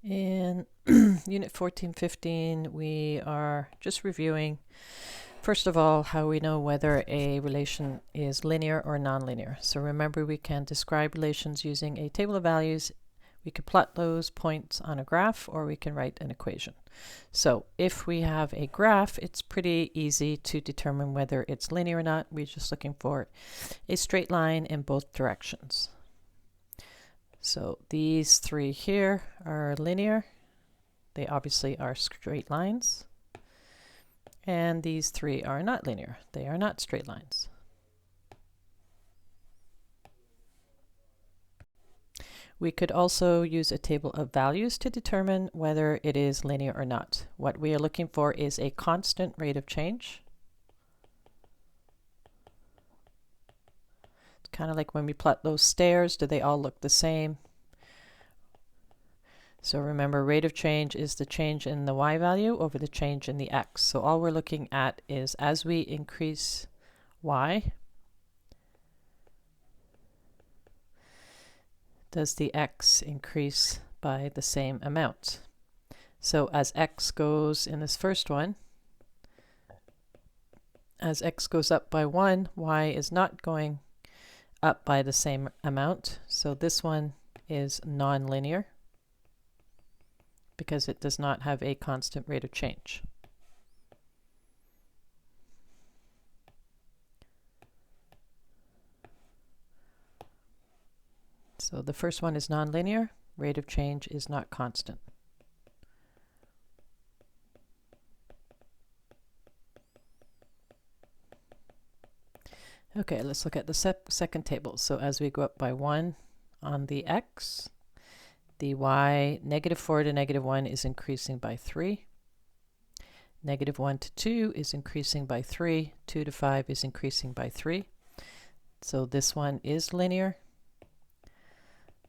In Unit 1415, we are just reviewing, first of all, how we know whether a relation is linear or nonlinear. So remember, we can describe relations using a table of values. We could plot those points on a graph, or we can write an equation. So if we have a graph, it's pretty easy to determine whether it's linear or not. We're just looking for a straight line in both directions. So these three here are linear. They obviously are straight lines. And these three are not linear. They are not straight lines. We could also use a table of values to determine whether it is linear or not. What we are looking for is a constant rate of change. It's kind of like when we plot those stairs, do they all look the same? So remember, rate of change is the change in the y value over the change in the x. So all we're looking at is as we increase y, does the x increase by the same amount? So as x goes in this first one, as x goes up by 1, y is not going up by the same amount. So this one is nonlinear because it does not have a constant rate of change. So the first one is nonlinear, rate of change is not constant. Okay, let's look at the second table. So as we go up by 1 on the x, the y, -4 to -1 is increasing by 3. -1 to 2 is increasing by 3. 2 to 5 is increasing by 3. So this one is linear.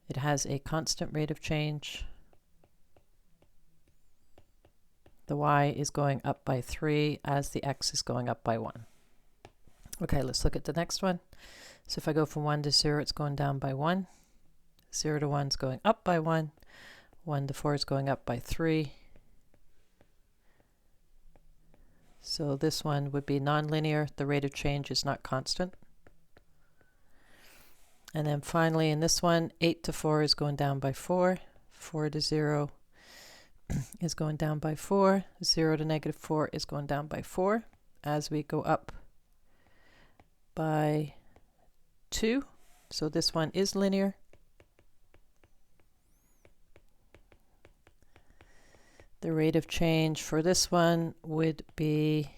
It has a constant rate of change. The y is going up by 3 as the x is going up by 1. Okay, let's look at the next one. So if I go from 1 to 0, it's going down by 1. 0 to 1 is going up by 1. 1 to 4 is going up by 3. So this one would be nonlinear. The rate of change is not constant. And then finally in this one, 8 to 4 is going down by 4. 4 to 0 is going down by 4. 0 to -4 is going down by 4. As we go up by 2. So this one is linear. The rate of change for this one would be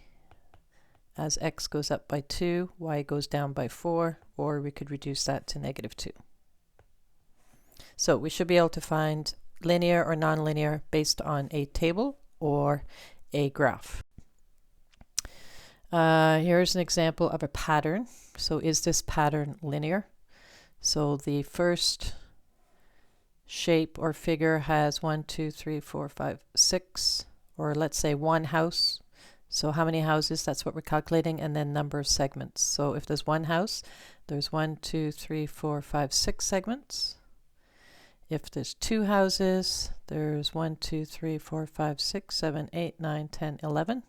as x goes up by 2, y goes down by 4, or we could reduce that to -2. So we should be able to find linear or nonlinear based on a table or a graph. Here's an example of a pattern. So is this pattern linear? So the first shape or figure has 1, 2, 3, 4, 5, 6, or let's say one house. So how many houses? That's what we're calculating, and then number of segments. So if there's one house, there's 1, 2, 3, 4, 5, 6 segments. If there's two houses, there's 1, 2, 3, 4, 5, 6, 7, 8, 9, 10, 11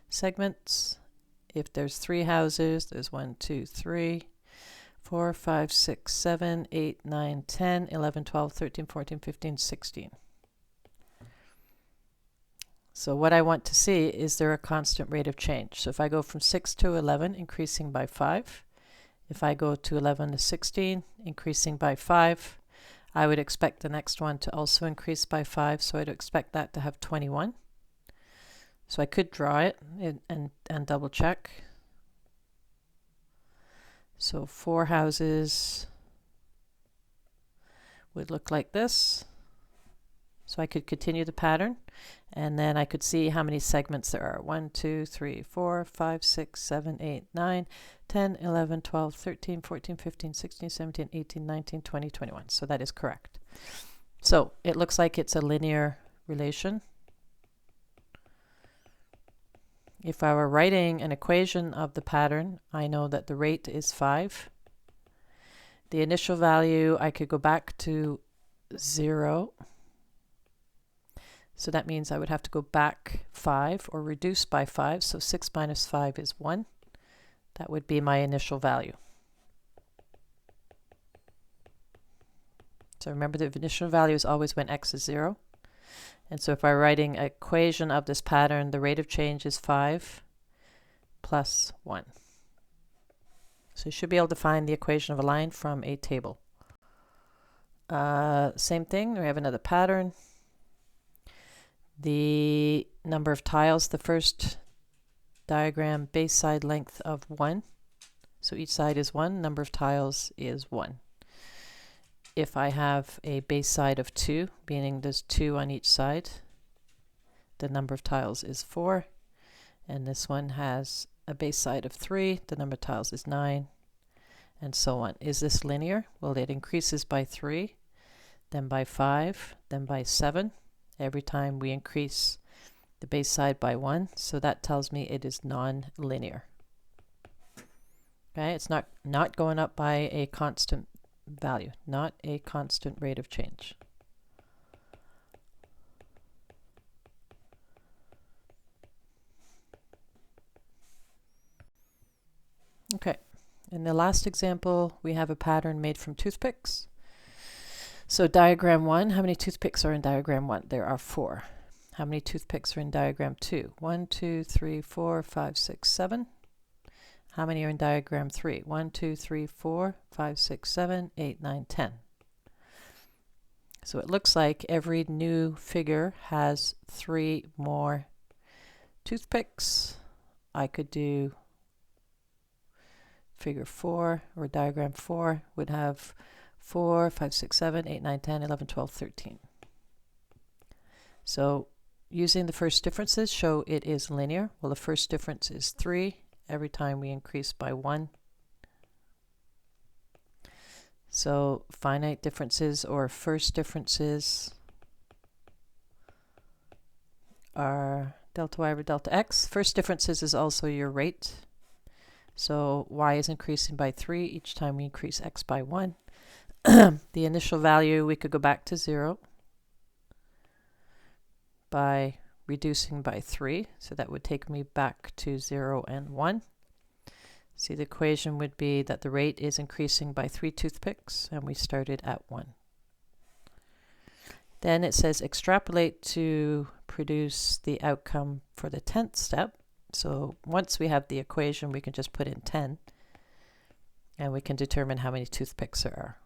segments. If there's three houses, there's 1, 2, 3, 4, 5, 6, 7, 8, 9, 10, 11, 12, 13, 14, 15, 16. So what I want to see, is there a constant rate of change? So if I go from 6 to 11, increasing by 5. If I go to 11 to 16, increasing by 5. I would expect the next one to also increase by 5, so I'd expect that to have 21. So I could draw it and double check. So 4 houses would look like this. So I could continue the pattern, and then I could see how many segments there are. 1, 2, 3, 4, 5, 6, 7, 8, 9, 10, 11, 12, 13, 14, 15, 16, 17, 18, 19, 20, 21. So that is correct. So it looks like it's a linear relation. If I were writing an equation of the pattern, I know that the rate is 5. The initial value, I could go back to 0. So that means I would have to go back 5 or reduce by 5. So 6 minus 5 is 1. That would be my initial value. So remember, the initial value is always when x is 0. And so if I'm writing an equation of this pattern, the rate of change is 5 plus 1. So you should be able to find the equation of a line from a table. Same thing, we have another pattern. The number of tiles, the first diagram, base side length of 1. So each side is 1, number of tiles is 1. If I have a base side of 2, meaning there's 2 on each side, the number of tiles is 4. And this one has a base side of 3, the number of tiles is 9, and so on. Is this linear? Well, it increases by 3, then by 5, then by 7, every time we increase the base side by 1, so that tells me it is non-linear. Okay, it's not going up by a constant value, not a constant rate of change. Okay, in the last example, we have a pattern made from toothpicks. So diagram 1, how many toothpicks are in diagram 1? There are 4. How many toothpicks are in diagram 2? 1, 2, 3, 4, 5, 6, 7. How many are in diagram 3? 1, 2, 3, 4, 5, 6, 7, 8, 9, 10. So it looks like every new figure has 3 more toothpicks. I could do figure 4, or diagram 4 would have 4, 5, 6, 7, 8, 9, 10, 11, 12, 13. So using the first differences show it is linear. Well, the first difference is 3 every time we increase by 1. So finite differences or first differences are delta y over delta x. First differences is also your rate. So y is increasing by 3 each time we increase x by 1. The initial value, we could go back to 0 by reducing by 3. So that would take me back to 0 and 1. See, the equation would be that the rate is increasing by 3 toothpicks, and we started at 1. Then it says extrapolate to produce the outcome for the 10th step. So once we have the equation, we can just put in 10, and we can determine how many toothpicks there are.